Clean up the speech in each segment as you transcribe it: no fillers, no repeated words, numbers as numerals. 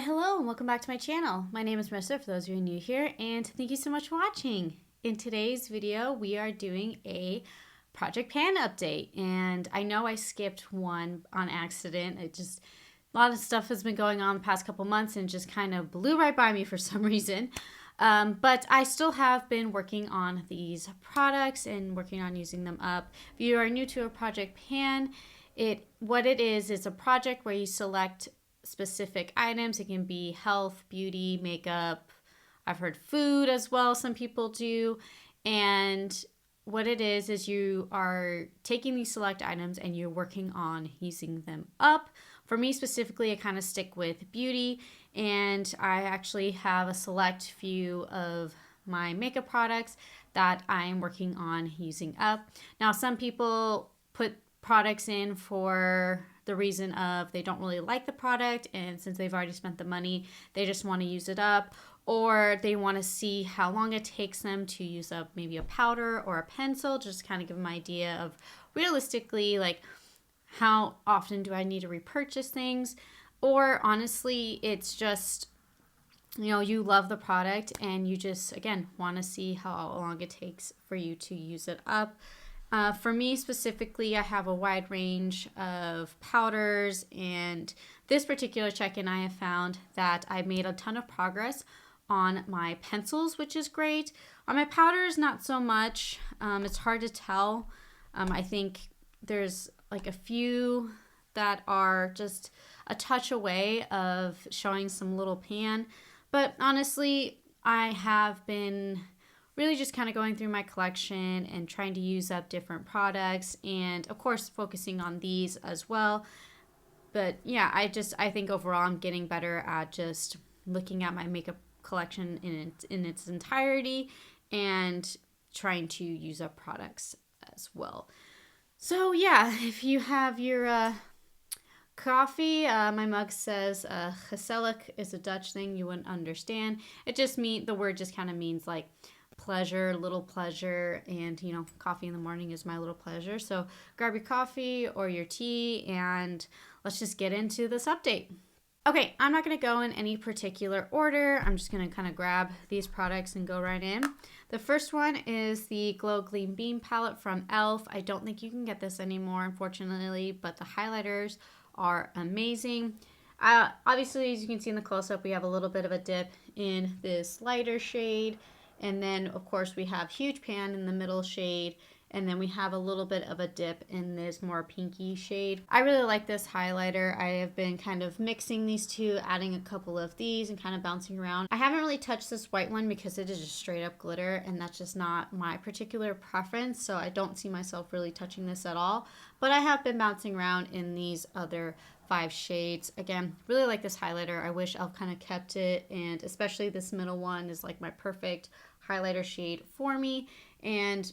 Hello and welcome back to my channel. My name is Marissa for those of you new here, and thank you so much for watching. In today's video, we are doing a Project Pan update, and I know I skipped one on accident. A lot of stuff has been going on the past couple months and just kind of blew right by me for some reason. But I still have been working on these products and working on using them up. If you are new to a Project Pan, what it is a project where you select specific items. It can be health, beauty, makeup. I've heard food as well, some people do. And what it is you are taking these select items and you're working on using them up. For me specifically, I kind of stick with beauty, and I actually have a select few of my makeup products that I'm working on using up. Now, some people put products in for the reason of they don't really like the product, and since they've already spent the money, they just want to use it up, or they want to see how long it takes them to use up maybe a powder or a pencil, just kind of give them an idea of realistically like how often do I need to repurchase things. Or honestly, it's just, you love the product and you just, again, want to see how long it takes for you to use it up. For me specifically, I have a wide range of powders, and this particular check-in I have found that I made a ton of progress on my pencils, which is great. On my powders, not so much. It's hard to tell. I think there's like a few that are just a touch away of showing some little pan, but honestly, I have been really just kind of going through my collection and trying to use up different products, and of course focusing on these as well. But yeah, I think overall I'm getting better at just looking at my makeup collection in its entirety and trying to use up products as well. So yeah, if you have your coffee, my mug says gezellig is a Dutch thing. You wouldn't understand. The word just kind of means like pleasure, little pleasure, and coffee in the morning is my little pleasure. So grab your coffee or your tea and let's just get into this update. Okay, I'm not going to go in any particular order. I'm just going to kind of grab these products and go right in. The first one is the Glow Gleam Beam palette from e.l.f. I don't think you can get this anymore, unfortunately, but the highlighters are amazing. Obviously, as you can see in the close-up, we have a little bit of a dip in this lighter shade. And then, of course, we have Huge Pan in the middle shade. And then we have a little bit of a dip in this more pinky shade. I really like this highlighter. I have been kind of mixing these two, adding a couple of these and kind of bouncing around. I haven't really touched this white one because it is just straight up glitter, and that's just not my particular preference. So I don't see myself really touching this at all. But I have been bouncing around in these other 5 shades. Again, really like this highlighter. I wish e.l.f. kind of kept it, and especially this middle one is like my perfect highlighter shade for me. And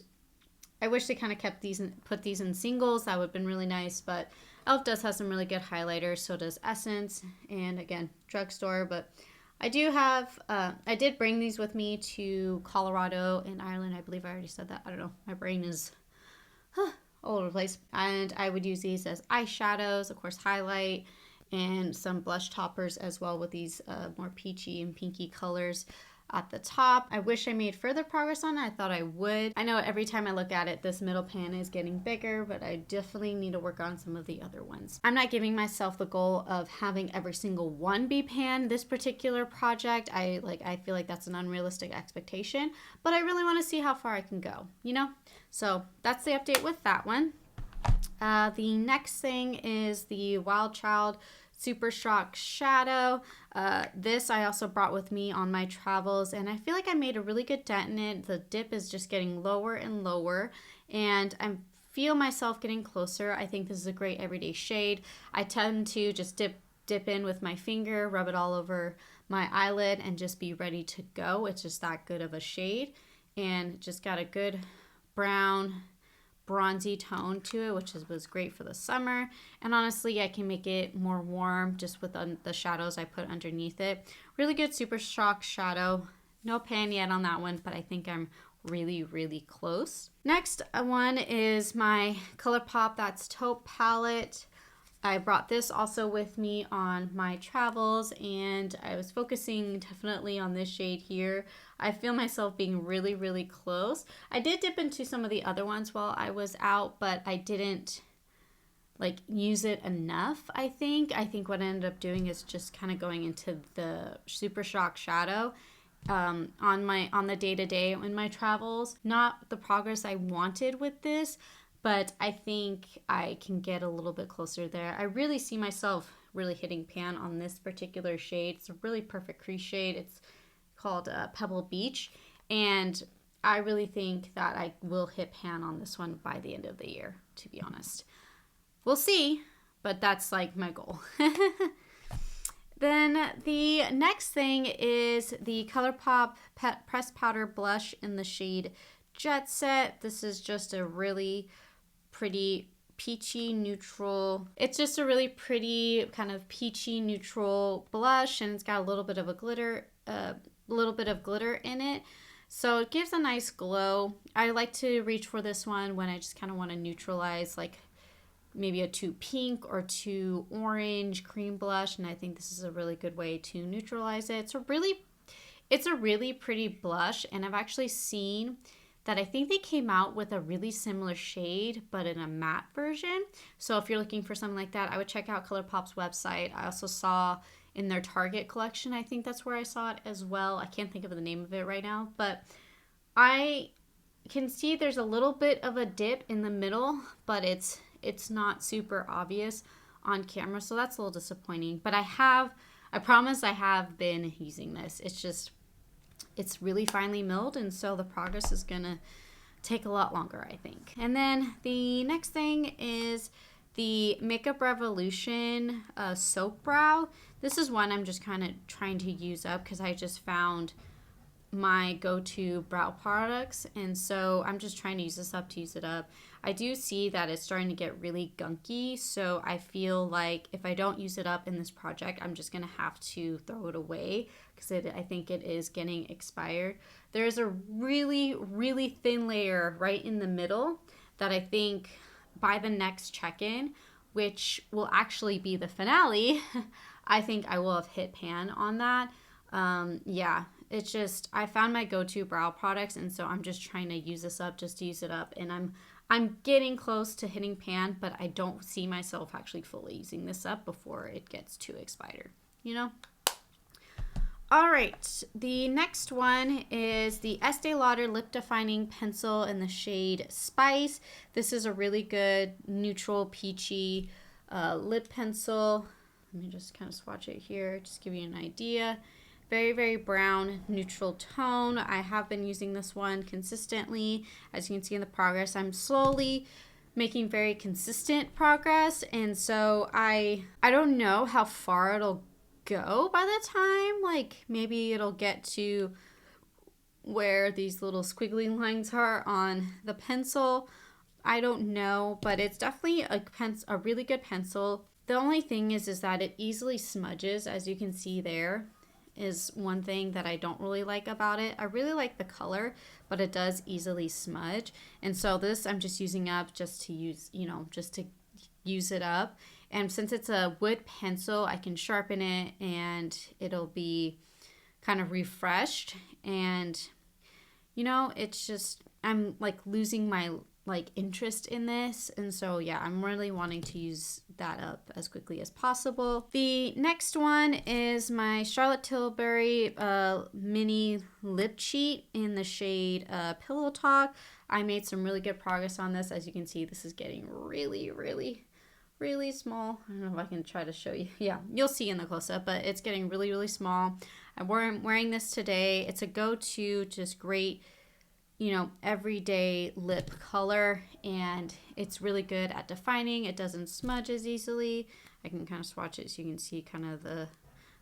I wish they kind of kept these and put these in singles. That would have been really nice, but e.l.f. does have some really good highlighters. So does Essence, and again, drugstore. But I do have, I did bring these with me to Colorado and Ireland. I believe I already said that. I don't know. My brain is all over the place. And I would use these as eyeshadows, of course, highlight, and some blush toppers as well with these more peachy and pinky colors at the top. I wish I made further progress on it. I thought I would. I know every time I look at it, this middle pan is getting bigger, but I definitely need to work on some of the other ones. I'm not giving myself the goal of having every single one be pan. This particular project, I feel like that's an unrealistic expectation, but I really want to see how far I can go, So that's the update with that one. The next thing is the Wild Child Super Shock Shadow. This I also brought with me on my travels, and I feel like I made a really good dent in it. The dip is just getting lower and lower, and I feel myself getting closer. I think this is a great everyday shade. I tend to just dip in with my finger, rub it all over my eyelid, and just be ready to go. It's just that good of a shade, and just got a good brown bronzy tone to it, which was great for the summer. And honestly, I can make it more warm just with the shadows I put underneath it. Really good Super Shock shadow. No pan yet on that one, but I think I'm really close. Next one is my Colourpop That's Taupe palette. I brought this also with me on my travels, and I was focusing definitely on this shade here. I feel myself being really, really close. I did dip into some of the other ones while I was out, but I didn't like use it enough, I think. I think what I ended up doing is just kind of going into the Super Shock Shadow on the day-to-day in my travels. Not the progress I wanted with this, but I think I can get a little bit closer there. I really see myself really hitting pan on this particular shade. It's a really perfect crease shade. It's called Pebble Beach, and I really think that I will hit pan on this one by the end of the year, to be honest. We'll see, but that's like my goal. Then the next thing is the Colourpop Pressed Powder Blush in the shade Jet Set. This is just a really pretty peachy neutral. It's just a really pretty kind of peachy neutral blush, and it's got a little bit of glitter in it. So it gives a nice glow. I like to reach for this one when I just kind of want to neutralize like maybe a too pink or too orange cream blush, and I think this is a really good way to neutralize it. It's a really pretty blush, and I've actually seen that I think they came out with a really similar shade but in a matte version. So if you're looking for something like that, I would check out Colourpop's website. I also saw in their Target collection, I think that's where I saw it as well. I can't think of the name of it right now, but I can see there's a little bit of a dip in the middle, but it's not super obvious on camera, so that's a little disappointing. But I promise I have been using this. It's really finely milled, and so the progress is gonna take a lot longer, I think. And then the next thing is the Makeup Revolution Soap Brow. This is one I'm just kind of trying to use up because I just found my go-to brow products, and so I'm just trying to use this up to use it up. I do see that it's starting to get really gunky, so I feel like if I don't use it up in this project, I'm just gonna have to throw it away because I think it is getting expired. There's a really, really thin layer right in the middle that I think by the next check-in, which will actually be the finale, I think I will have hit pan on that. Yeah, it's just, I found my go-to brow products, and so I'm just trying to use this up just to use it up, and I'm getting close to hitting pan, but I don't see myself actually fully using this up before it gets too expired, you know? All right, the next one is the Estee Lauder Lip Defining Pencil in the shade Spice. This is a really good neutral peachy lip pencil. Let me just kind of swatch it here, just give you an idea. Very, very brown, neutral tone. I have been using this one consistently. As you can see in the progress, I'm slowly making very consistent progress. And so I don't know how far it'll go by the time. Like maybe it'll get to where these little squiggly lines are on the pencil. I don't know, but it's definitely a really good pencil. The only thing is that it easily smudges, as you can see there. Is one thing that I don't really like about it. I really like the color, but it does easily smudge. And so this I'm just using up just to use, just to use it up. And since it's a wood pencil, I can sharpen it and it'll be kind of refreshed. And, it's just, I'm like losing my interest in this, and so yeah, I'm really wanting to use that up as quickly as possible. The next one is my Charlotte Tilbury mini lip cheat in the shade Pillow Talk. I made some really good progress on this. As you can see, this is getting really, really, really small. I don't know if I can try to show you. Yeah, you'll see in the close-up, but it's getting really, really small. I'm wearing this today. It's a go-to, just great everyday lip color, and it's really good at defining. It doesn't smudge as easily. I can kind of swatch it so you can see kind of the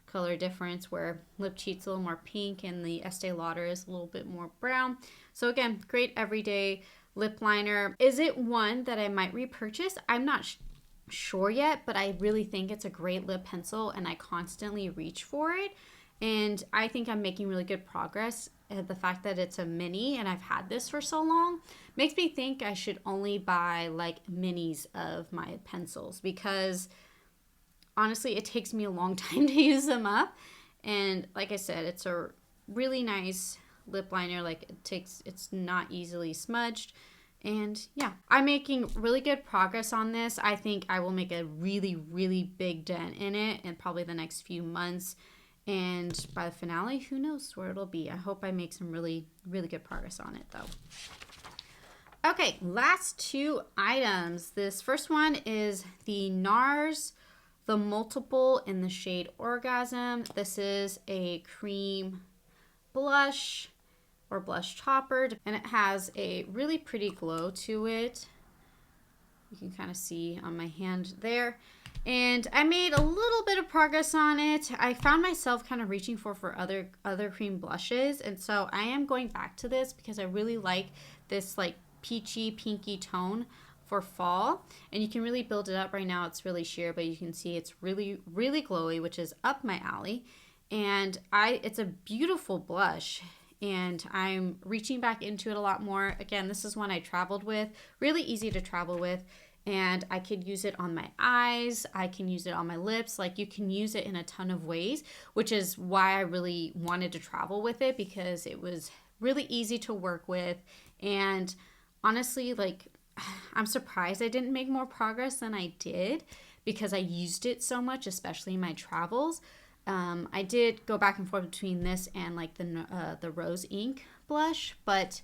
color difference where lip cheat's a little more pink and the Estee Lauder is a little bit more brown. So again, great everyday lip liner. Is it one that I might repurchase? I'm not sure yet, but I really think it's a great lip pencil and I constantly reach for it. And I think I'm making really good progress. The fact that it's a mini and I've had this for so long makes me think I should only buy like minis of my pencils, because honestly, it takes me a long time to use them up. And like I said, it's a really nice lip liner. Like it's not easily smudged. And yeah, I'm making really good progress on this. I think I will make a really, really big dent in it in probably the next few months. And by the finale, who knows where it'll be. I hope I make some really, really good progress on it though. Okay, last two items. This first one is the NARS, the Multiple in the shade Orgasm. This is a cream blush or blush topper, and it has a really pretty glow to it. You can kind of see on my hand there. And I made a little bit of progress on it. I found myself kind of reaching for other cream blushes, and so I am going back to this because I really like this like peachy pinky tone for fall, and you can really build it up. Right now it's really sheer, but you can see it's really, really glowy, which is up my alley. And it's a beautiful blush, and I'm reaching back into it a lot more. Again, this is one I traveled with, really easy to travel with, and I could use it on my eyes, I can use it on my lips. Like, you can use it in a ton of ways, which is why I really wanted to travel with it, because it was really easy to work with. And honestly, like, I'm surprised I didn't make more progress than I did, because I used it so much, especially in my travels. I did go back and forth between this and like the Rose Ink blush, but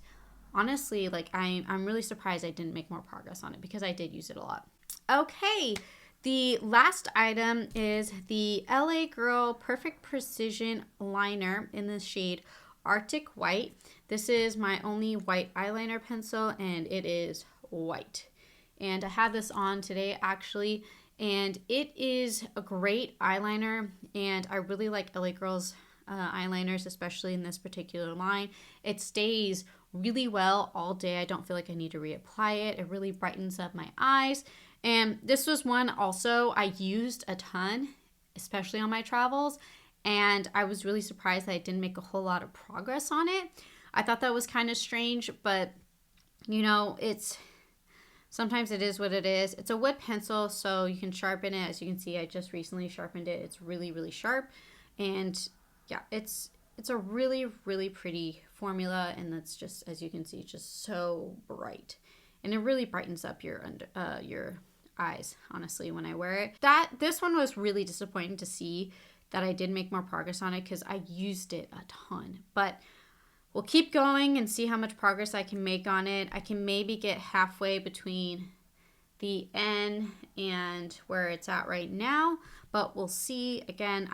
honestly, like I'm really surprised I didn't make more progress on it, because I did use it a lot. Okay, the last item is the LA Girl Perfect Precision Liner in the shade Arctic White. This is my only white eyeliner pencil, and it is white. And I had this on today actually, and it is a great eyeliner, and I really like LA Girl's eyeliners, especially in this particular line. It stays really well all day. I don't feel like I need to reapply it. It really brightens up my eyes. And this was one also I used a ton, especially on my travels, and I was really surprised that I didn't make a whole lot of progress on it. I thought that was kind of strange, but you know, sometimes it is what it is. It's a wood pencil, so you can sharpen it. As you can see, I just recently sharpened it. It's really, really sharp. And yeah, it's a really, really pretty formula. And that's just, as you can see, just so bright. And it really brightens up your eyes, honestly, when I wear it. This one was really disappointing to see that I did make more progress on it, because I used it a ton. But we'll keep going and see how much progress I can make on it. I can maybe get halfway between the N and where it's at right now, but we'll see. Again,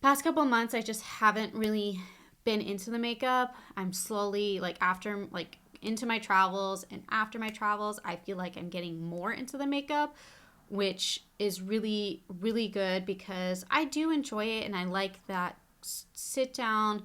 past couple months, I just haven't really been into the makeup. I'm slowly, into my travels, and after my travels, I feel like I'm getting more into the makeup, which is really, really good, because I do enjoy it, and I like that sit down,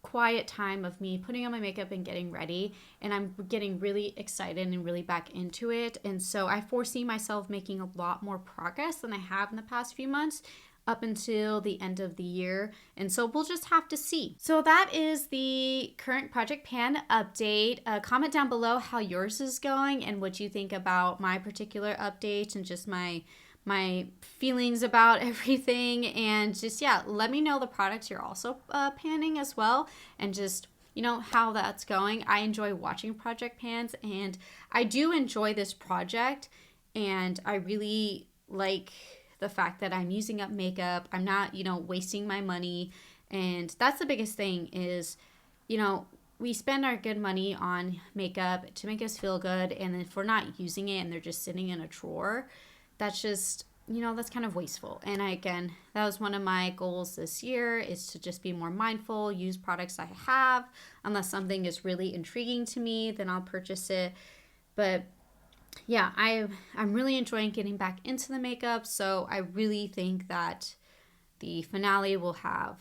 quiet time of me putting on my makeup and getting ready, and I'm getting really excited and really back into it. And so I foresee myself making a lot more progress than I have in the past few months up until the end of the year, and so we'll just have to see. So that is the current Project Pan update. Comment down below how yours is going and what you think about my particular update, and just my feelings about everything. And just, yeah, let me know the products you're also panning as well, and just, you know, how that's going. I enjoy watching project pans, and I do enjoy this project, and I really like the fact that I'm using up makeup. I'm not, you know, wasting my money. And that's the biggest thing is, you know, we spend our good money on makeup to make us feel good, and if we're not using it and they're just sitting in a drawer, that's just, you know, that's kind of wasteful. And again, that was one of my goals this year, is to just be more mindful, use products I have. Unless something is really intriguing to me, then I'll purchase it. But yeah, I'm really enjoying getting back into the makeup, so I really think that the finale will have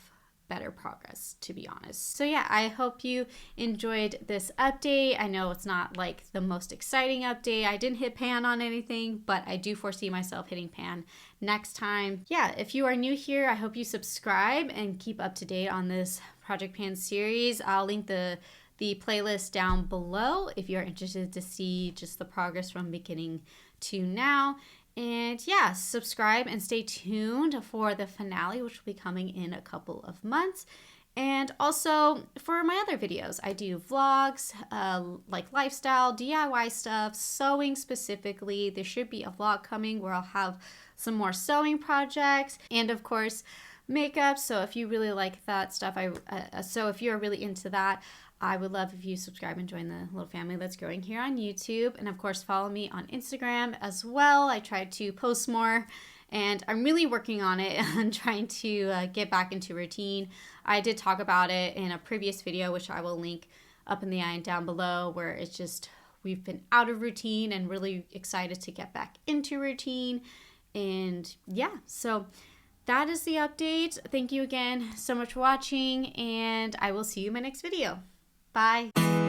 better progress, to be honest. So yeah, I hope you enjoyed this update. I know it's not like the most exciting update. I didn't hit pan on anything, but I do foresee myself hitting pan next time. Yeah, if you are new here, I hope you subscribe and keep up to date on this Project Pan series. I'll link the playlist down below if you're interested to see just the progress from beginning to now. And yeah, subscribe and stay tuned for the finale, which will be coming in a couple of months. And also for my other videos, I do vlogs, like lifestyle, DIY stuff, sewing specifically. There should be a vlog coming where I'll have some more sewing projects, and of course, makeup. So if you really like that stuff, so if you're really into that, I would love if you subscribe and join the little family that's growing here on YouTube. And of course, follow me on Instagram as well. I try to post more, and I'm really working on it and trying to get back into routine. I did talk about it in a previous video, which I will link up in the eye and down below, where it's just we've been out of routine and really excited to get back into routine. And yeah, so that is the update. Thank you again so much for watching, and I will see you in my next video. Bye.